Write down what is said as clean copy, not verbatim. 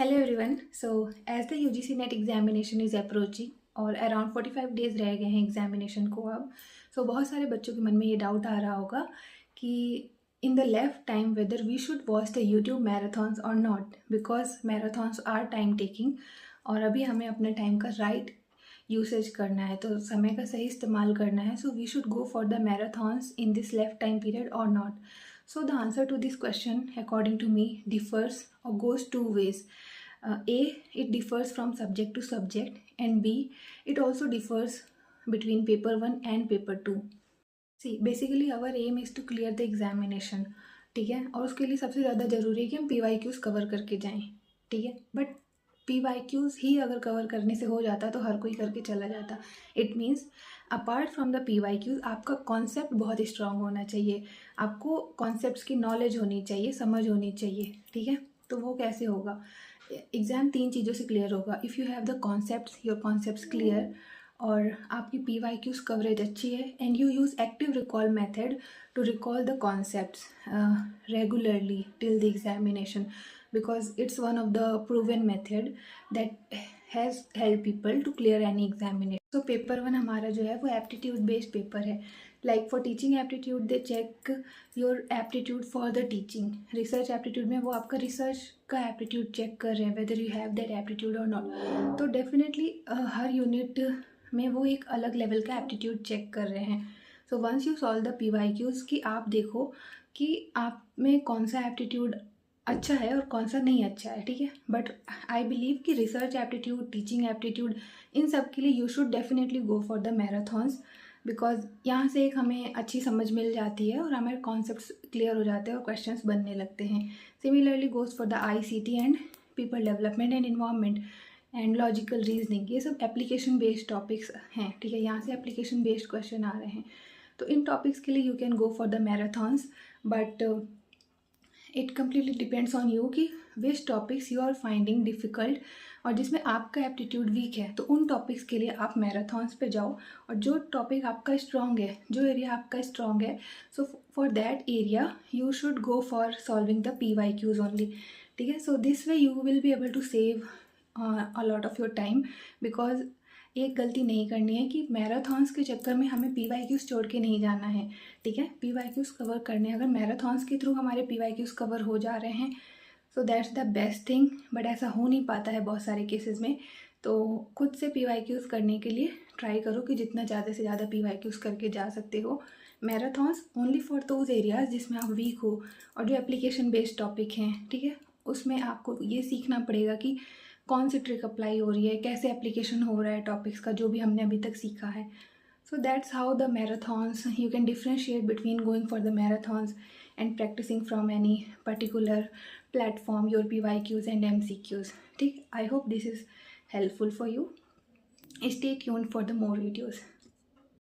Hello everyone. As the UGC net examination is approaching और around 45 days रह गए हैं एग्जामिनेशन को अब, बहुत सारे बच्चों के मन में ये डाउट आ रहा होगा कि in the left time whether we should watch the YouTube marathons और not, because marathons are time taking और अभी हमें अपने टाइम का राइट यूसेज करना है, तो समय का सही इस्तेमाल करना है. So we should go for the marathons in this left time period और not. So the answer to this question, according to me, differs or goes two ways. A, it differs from subject to subject, and B, it also differs between paper 1 and paper 2. See, basically our aim is to clear the examination. ठीक है, और उसके लिए सबसे ज़्यादा ज़रूरी है कि हम PYQs कवर करके जाएं. ठीक है, बट PYQs ही अगर कवर करने से हो जाता तो हर कोई करके चला जाता. It means apart from the PYQs आपका कॉन्सेप्ट बहुत स्ट्रांग होना चाहिए, आपको कॉन्सेप्ट्स की नॉलेज होनी चाहिए, समझ होनी चाहिए. ठीक है, तो वो कैसे होगा? एग्ज़ाम 3 चीज़ों से क्लियर होगा. If you have the concepts, your concepts clear, और आपकी PYQs कवरेज अच्छी है, and you use active recall method to recall the concepts regularly till the examination, because it's one of the proven method that has helped people to clear any examination. So paper 1 हमारा जो है वो aptitude based paper है. Like for teaching aptitude they check your aptitude for the teaching. Research aptitude में वो आपका research का aptitude check कर रहे हैं, whether you have that aptitude और नॉट. तो डेफिनेटली हर यूनिट में वो एक अलग लेवल का एप्टीट्यूड चेक कर रहे हैं. So once you solve the PYQs कि आप देखो कि आप में कौन सा एप्टीट्यूड अच्छा है और कौन सा नहीं अच्छा है. ठीक है, बट आई बिलीव कि रिसर्च एप्टीट्यूड, टीचिंग एप्टीट्यूड, इन सब के लिए you should definitely go for the marathons, because यहाँ से एक हमें अच्छी समझ मिल जाती है और हमारे कॉन्सेप्ट्स क्लियर हो जाते हैं और क्वेश्चंस बनने लगते हैं. Similarly goes for the ICT and people development and environment and logical reasoning. ये सब एप्लीकेशन बेस्ड टॉपिक्स हैं. ठीक है, यहाँ से एप्लीकेशन बेस्ड क्वेश्चन आ रहे हैं. तो इन टॉपिक्स के लिए you can go for the marathons, but it completely depends on you कि which topics you are finding difficult और जिसमें आपका एप्टीट्यूड वीक है, तो उन टॉपिक्स के लिए आप मैराथॉन्स पे जाओ. और जो टॉपिक आपका स्ट्रॉन्ग है, जो एरिया आपका स्ट्रॉन्ग है, so for that area you should go for solving the PYQs only. ठीक है, so this way you will be able to save a lot of your time, because एक गलती नहीं करनी है कि मैराथॉन्स के चक्कर में हमें PYQs छोड़ के नहीं जाना है. ठीक है, PYQs कवर करने, अगर मैराथॉन्स के थ्रू हमारे PYQs कवर हो जा रहे हैं, so that's the best thing. But ऐसा हो नहीं पाता है बहुत सारे केसेस में. तो खुद से PYQs करने के लिए ट्राई करो कि जितना ज़्यादा से ज़्यादा PYQs करके जा सकते हो. Marathons only for those areas जिसमें आप वीक हो, और जो एप्लीकेशन बेस्ड टॉपिक हैं, ठीक है, उसमें आपको ये सीखना पड़ेगा कि कौन सी ट्रिक अप्लाई हो रही है, कैसे एप्लीकेशन हो रहा है टॉपिक्स का, जो भी हमने अभी तक सीखा है. So that's how the marathons, you can differentiate between going for the marathons and practicing from any particular platform, your PYQs and MCQs. ठीक, I hope this is helpful for you. Stay tuned for the more videos.